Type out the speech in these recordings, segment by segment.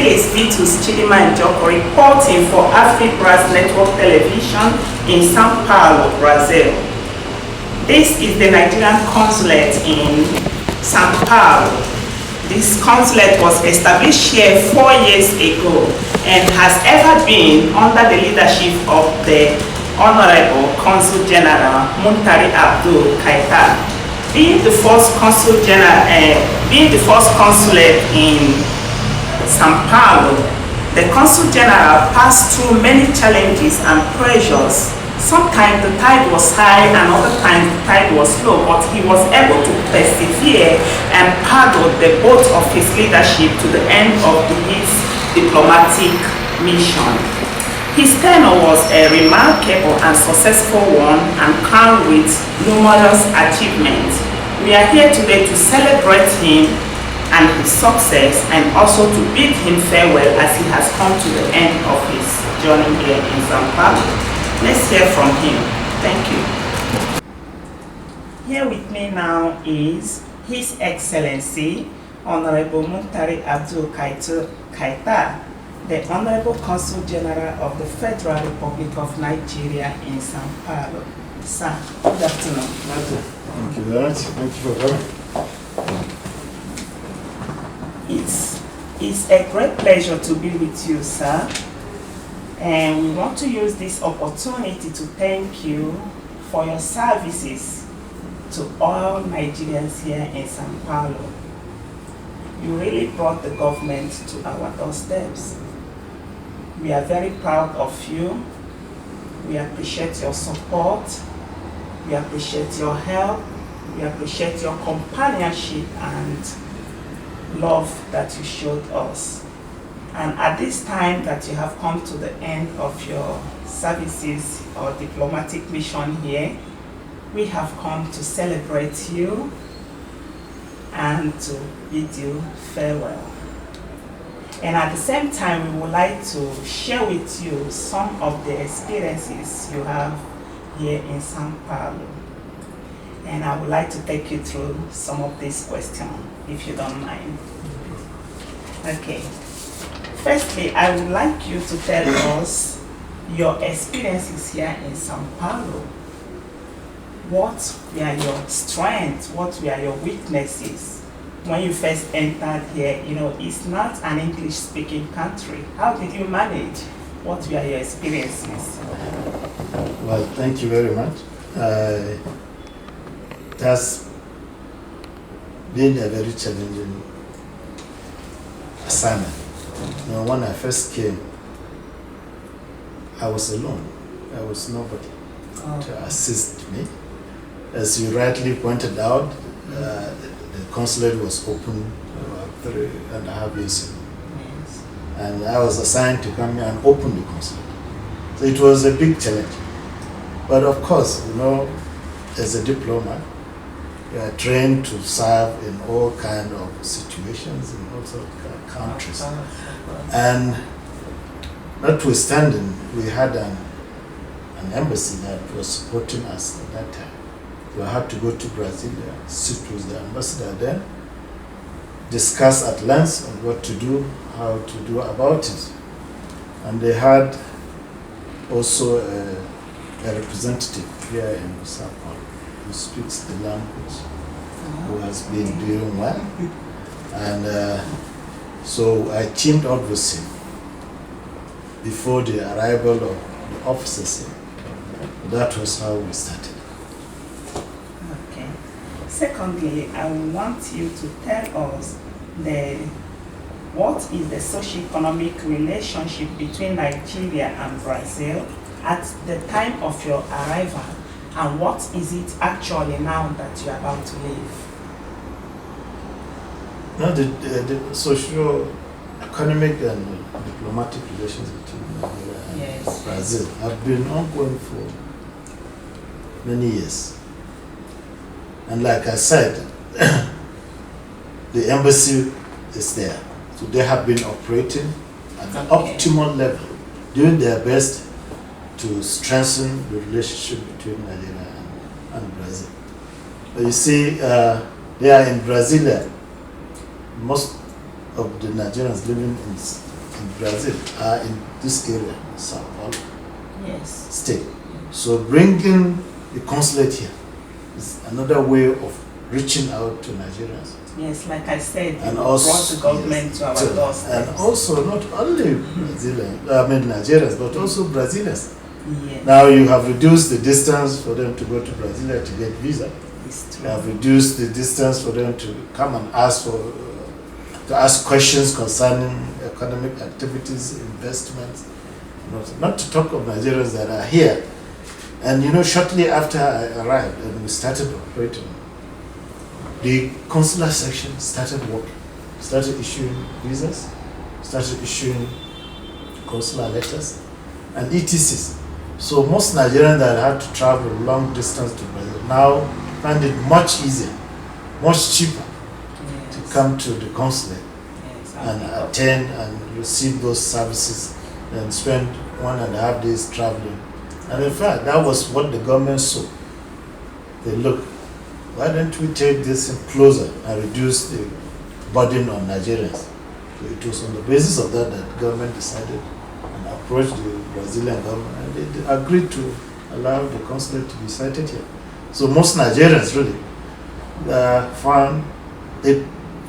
Brazil is Vitus Chidima Njoko reporting for Afribraz Network Television in São Paulo, Brazil. This is the Nigerian consulate in São Paulo. This consulate was established here 4 years ago and has ever been under the leadership of the Honorable Consul General Muntari Abdul Kaita. Being the first consulate in São Paulo, the Consul General passed through many challenges and pressures. Sometimes the tide was high and other times the tide was low, but he was able to persevere and paddle the boat of his leadership to the end of his diplomatic mission. His tenure was a remarkable and successful one and crowned with numerous achievements. We are here today to celebrate him and his success and also to bid him farewell as he has come to the end of his journey here in São Paulo. Let's hear from him. Thank you. Here with me now is His Excellency Honorable Muntari Abdul Kaita, the Honorable Consul General of the Federal Republic of Nigeria in São Paulo. Sir, good afternoon. Thank you very much. Thank you for coming. It's a great pleasure to be with you, sir. And we want to use this opportunity to thank you for your services to all Nigerians here in São Paulo. You really brought the government to our doorsteps. We are very proud of you. We appreciate your support. We appreciate your help. We appreciate your companionship and love that you showed us. And at this time that you have come to the end of your services or diplomatic mission here, we have come to celebrate you and to bid you farewell. And at the same time, we would like to share with you some of the experiences you have here in São Paulo. And I would like to take you through some of these questions, if you don't mind. Okay. Firstly, I would like you to tell us your experiences here in São Paulo. What were your strengths? What were your weaknesses? When you first entered here, you know, it's not an English-speaking country. How did you manage? What were your experiences? Well, thank you very much. It has been a very challenging assignment. You know, when I first came, I was alone. There was nobody to assist me. As you rightly pointed out, the consulate was open about 3.5 years ago. Yes. And I was assigned to come here and open the consulate. So it was a big challenge. But of course, you know, as a diplomat, you are trained to serve in all kinds of situations in all sorts of countries. And notwithstanding, we had an embassy that was supporting us at that time. We had to go to Brazil, sit with the ambassador there, discuss at length on what to do, how to do about it. And they had also a representative here in São Paulo who speaks the language, who has been doing well. And so I teamed up with him before the arrival of the officers here. That was how we started. Okay. Secondly, I want you to tell us what is the socio-economic relationship between Nigeria and Brazil at the time of your arrival, and what is it actually now that you're about to leave? No, the socio-economic and diplomatic relations between Nigeria and Brazil have been ongoing for many years. And like I said, the embassy is there. So they have been operating at the optimal level, doing their best to strengthen the relationship between Nigeria and Brazil. But you see, they are in Brasilia. Most of the Nigerians living in in Brazil are in this area, Sao Paulo Yes. state. So bringing the consulate here is another way of reaching out to Nigerians. Yes, like I said, And you also, brought the government yes, to our to- doorstep. and also not only Nigerians, but also Brazilians. Yes, Now you have reduced the distance for them to go to Brazil to get visa. it's You true. have reduced the distance for them to come and ask for to ask questions concerning economic activities, investments. Not to talk of Nigerians that are here. And you know, shortly after I arrived and we started operating, the consular section started working, started issuing visas, started issuing consular letters and ETCs. So most Nigerians that had to travel long distance to Brazil now find it much easier, much cheaper Yes. to come to the consulate Yes, and attend and receive those services and spend 1.5 days traveling. And in fact, that was what the government saw. They look, why don't we take this in closer and reduce the burden on Nigerians? So it was on the basis of that that the government decided and approached the Brazilian government and they agreed to allow the consulate to be sited here. So most Nigerians really found it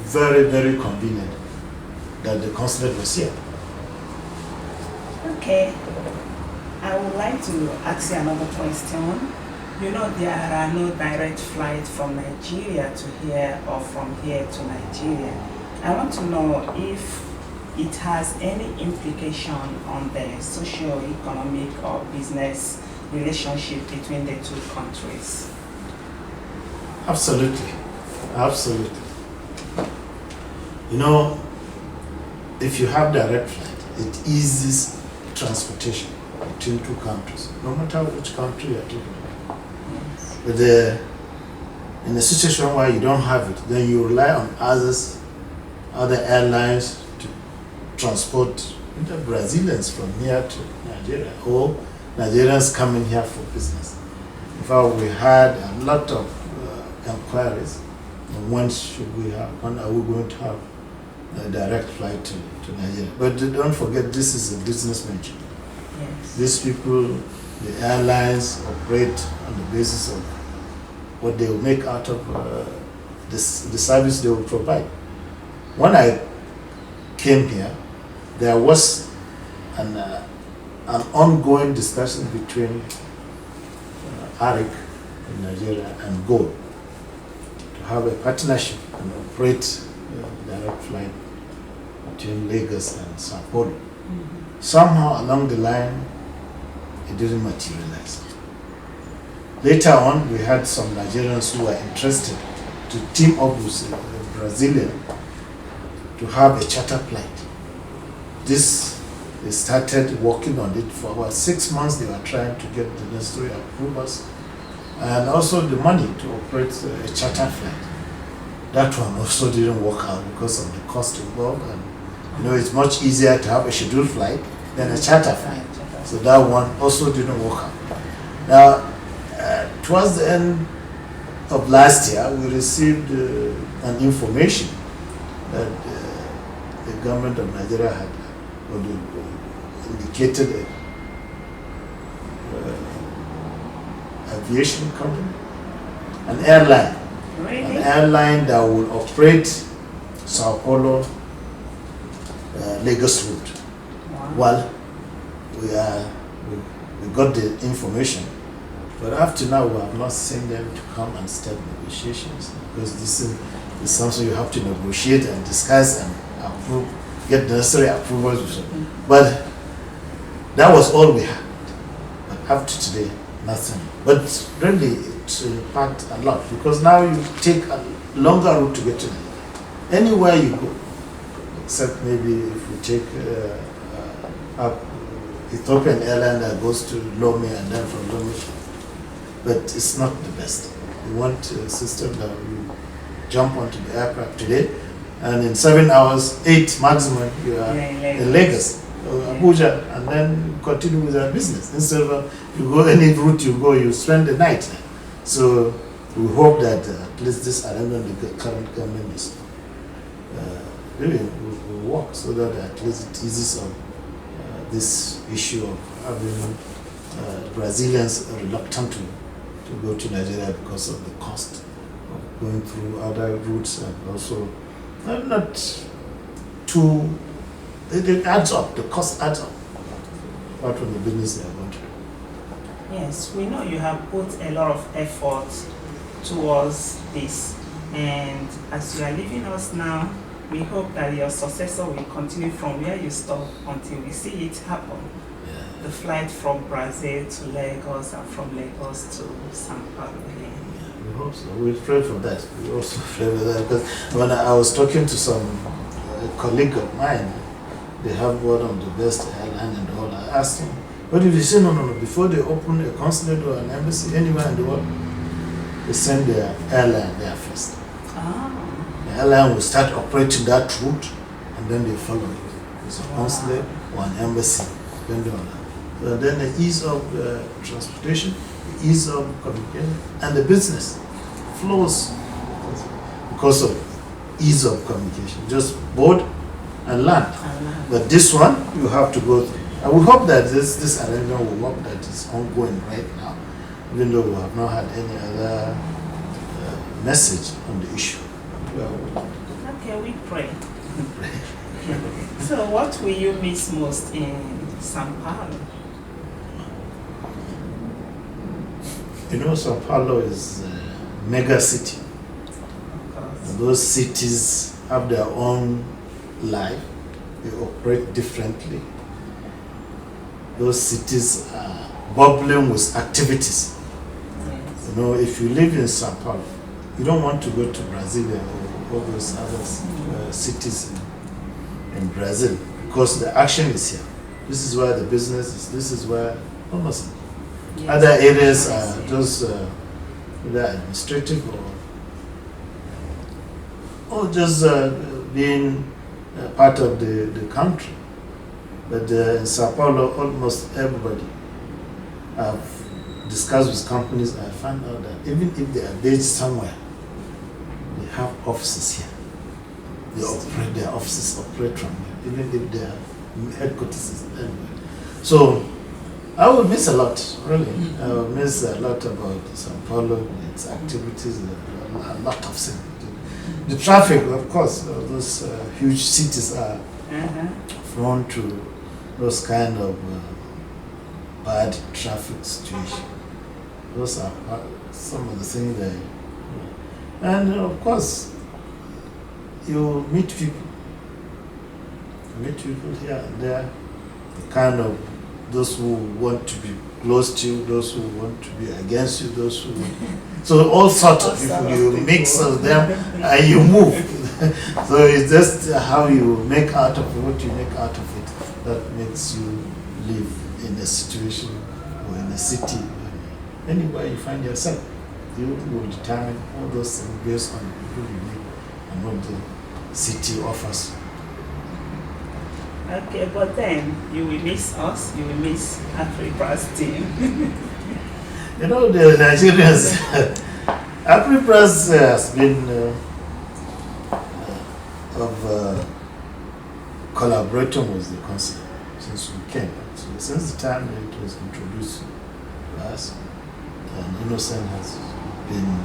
very, very convenient that the consulate was here. Okay. I would like to ask you another question. You know, there are no direct flights from Nigeria to here or from here to Nigeria. I want to know if it has any implication on the socio-economic or business relationship between the two countries. Absolutely. Absolutely. You know, if you have direct flight, it eases transportation between two countries, no matter which country you're talking about. Yes. But in a situation where you don't have it, then you rely on other airlines to transport either Brazilians from here to Nigeria or Nigerians coming here for business. In fact, we had a lot of inquiries on when are we going to have a direct flight to Nigeria. But don't forget, this is a business venture. Yes. These people, the airlines, operate on the basis of what they will make out of the service they will provide. When I came here, there was an ongoing discussion between ARIC in Nigeria and GOAL to have a partnership and operate direct flight between Lagos and Sao Paulo. Somehow along the line, it didn't materialize. Later on, we had some Nigerians who were interested to team up with a Brazilian to have a charter flight. They started working on it for about 6 months. They were trying to get the necessary approvals and also the money to operate a charter flight. That one also didn't work out because of the cost involved, and you know, it's much easier to have a scheduled flight than a charter flight. So that one also didn't work out. Now, towards the end of last year, we received an information that the government of Nigeria had indicated an aviation company, an airline, Really? an airline that will operate Sao Paulo, Lagos route. Wow. Well, we got the information, but up to now we have not seen them to come and start negotiations, because this is something you have to negotiate and discuss and approve, get the necessary approvals. But that was all we had. But up to today, nothing. But really, it impact a lot, because now you take a longer route to get to Nigeria. Anywhere you go, except maybe if you take up Ethiopian airline that goes to Lome and then from Lome, but it's not the best. We want a system that you jump onto the aircraft today, and in 7 hours, 8 maximum, you are in Lagos, or Abuja, and then continue with your business. Instead of you go any route you go, you spend the night there. So we hope that at least this arrangement the current government is really will work, so that at least it eases up this issue of having Brazilians reluctant to go to Nigeria because of the cost of going through other routes, and also not too. It adds up. The cost adds up. Apart from the business they are going to do. Yes, we know you have put a lot of effort towards this, and as you are leaving us now, we hope that your successor will continue from where you stop until we see it happen. Yeah. The flight from Brazil to Lagos and from Lagos to Sao Paulo. Yeah, we hope so. We pray for that. We also pray for that, because when I was talking to some colleague of mine, they have one of the best airline in the world. I asked him, what did he say? No, before they open a consulate or an embassy anywhere in the world, they send their airline there first. Ah. The airline will start operating that route, and then they follow it. It's a consulate or an embassy, depending on that. So then the ease of transportation, the ease of communication, and the business flows because of ease of communication. Just board and land. But this one, you have to go through. And we hope that this arrangement will work, that is ongoing right now, even though we have not had any other message on the issue. Okay, we pray. So what will you miss most in Sao Paulo? You know, Sao Paulo is a mega city. And those cities have their own life. They operate differently. Those cities are bubbling with activities. Yes. You know, if you live in Sao Paulo, you don't want to go to Brasilia or all those other cities in Brazil, because the action is here. This is where the business is. This is where almost other areas are just either administrative or just being part of the country. But in Sao Paulo, almost everybody have discussed with companies. I found out that even if they are based somewhere, they have offices here. They operate, their offices operate from here, even if their headquarters is anywhere. So I will miss a lot, really. I will miss a lot about Sao Paulo, its activities, a lot of things. The traffic, of course, those huge cities are prone to those kind of bad traffic situations. Those are some of the things that, and of course, you meet people. You meet people here and there, the kind of those who want to be close to you, those who want to be against you, those who want, so all sorts of people, you mix of them and you move. So it's just how you make out of it, what you make out of it, that makes you live in a situation or in a city, anywhere you find yourself. You will determine all those things based on the people you meet and what the city offers. Okay, but then you will miss us, you will miss Afribraz team. You know, the Nigerians, Afribraz has been collaborating with the Consul since we came. So since the time it was introduced to us, and Innocent has been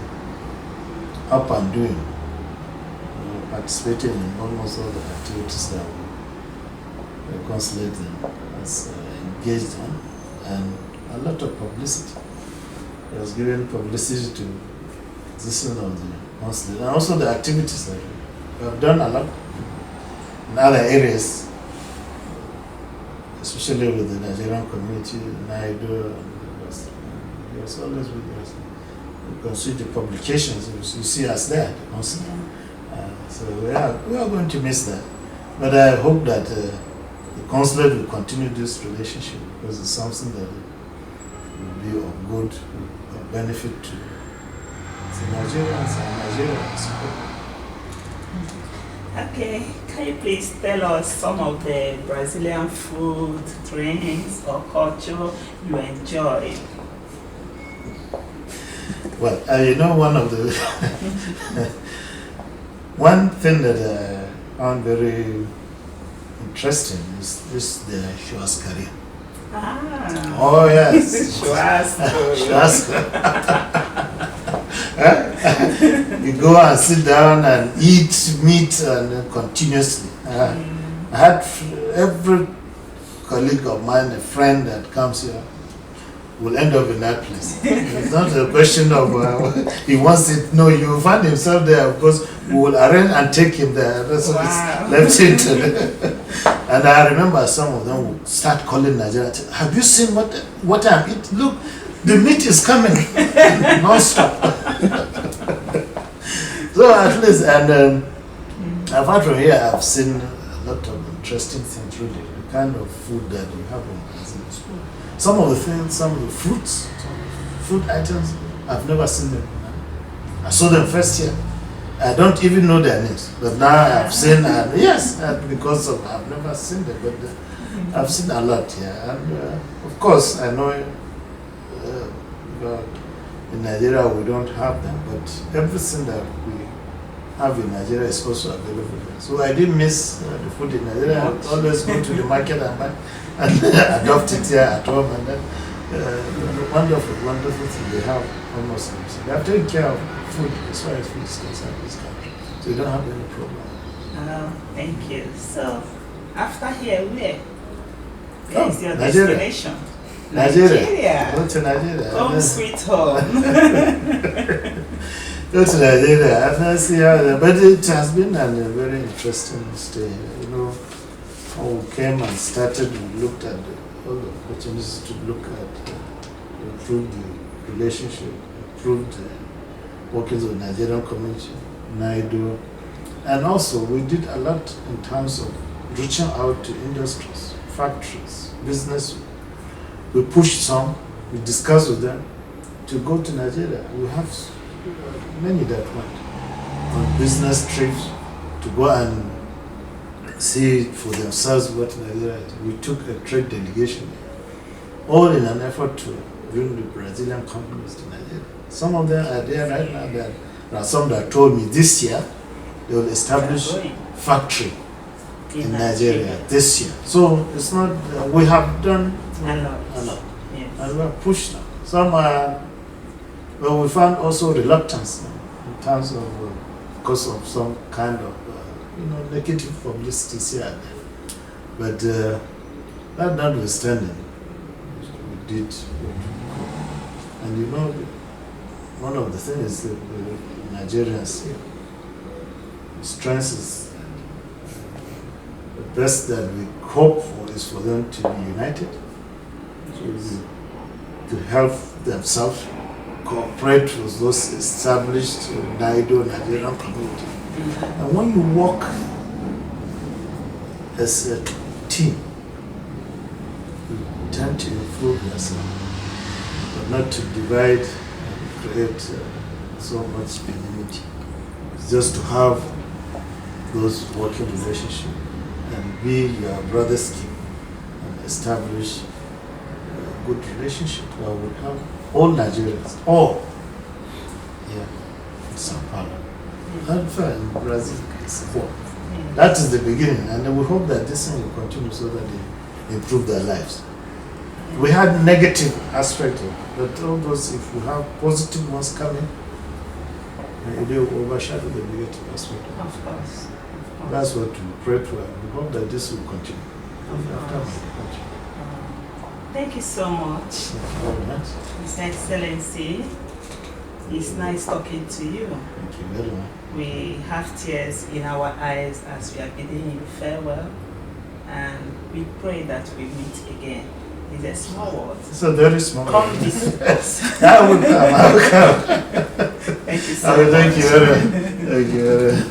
up and doing, participating in almost all the activities that the consulate has engaged on, and a lot of publicity. It has given publicity to the existence of the consulate, and also the activities that we have done a lot in other areas, especially with the Nigerian community, Naido, and the rest. He was always with us. You can see the publications, you see us there, the consulate. So we are going to miss that. But I hope that the consulate will continue this relationship, because it's something that will be of good of benefit to the Nigerians and Nigerians. Okay, can you please tell us some of the Brazilian food, drinks, or culture you enjoy? Well, you know, one of the one thing that I found very interesting is this the Shua's career. Ah. Oh yes. Shua's. You go and sit down and eat meat and continuously. I had every colleague of mine, a friend that comes here, will end up in that place. It's not a question of he wants it. No, you will find himself there because we will arrange and take him there. That's what it's left into. And I remember some of them would start calling Nigeria. Have you seen what I'm eating? Look, the meat is coming non-stop. So at least, and apart from here, I've seen a lot of interesting things. Really, the kind of food that you have in Brazil. Some of the things, some of the fruits, food items, I've never seen them. I saw them first here. I don't even know their names, but now I've seen, yes, because of I've never seen them, but I've seen a lot here. And of course, I know in Nigeria we don't have them, but everything that we have in Nigeria is also available here. So I didn't miss the food in Nigeria. I always go to the market and buy and adopt it here at home, and then wonderful thing they have almost. They have taken care of food as far as food is concerned in this country, so you don't have any problem. Thank you. So after here, where is your Nigeria. destination? Nigeria. Go to Nigeria. Home sweet home. Go to Nigeria. I don't see how, but it has been a very interesting stay. You know, how we came and started, we looked at all the opportunities to look at improve the relationship, improve the workings of the Nigerian community, NIDO, and also we did a lot in terms of reaching out to industries, factories, business. We pushed some, we discussed with them to go to Nigeria. We have many that went on business trips to go and see for themselves what Nigeria is. We took a trade delegation, all in an effort to bring the Brazilian companies to Nigeria. Some of them are there right now. There are some that told me this year they will establish factory in Nigeria this year. So it's not, we have done a lot. Yes. And we have pushed them. Some are, well, we found also reluctance in terms of, because of some kind of, negative publicity here and there. But that notwithstanding, we did what we could. And you know, one of the things that the Nigerians here, the strength is the best that we hope for is for them to be united, to help themselves, cooperate with those established NIDO, Nigerian community. And when you work as a team, you tend to improve yourself, but not to divide and create so much enmity. It's just to have those working relationships and be your brother's keeper and establish a good relationship where we have all Nigerians, all here in Sao Paulo. And in Brazil, it's four. That is the beginning, and we hope that this thing will continue so that they improve their lives. We had negative aspects of it, but all those, if we have positive ones coming, they will overshadow the negative aspect of it. Of course. That's what we pray for. We hope that this will continue. Thank you so much. Thank you very much. His Excellency, it's nice talking to you. Thank you very much. We have tears in our eyes as we are bidding you farewell, and we pray that we meet again. It's a small world. It's a very small Come world. visit us. I will come. Thank you so much. Thank you very much. Thank you very much.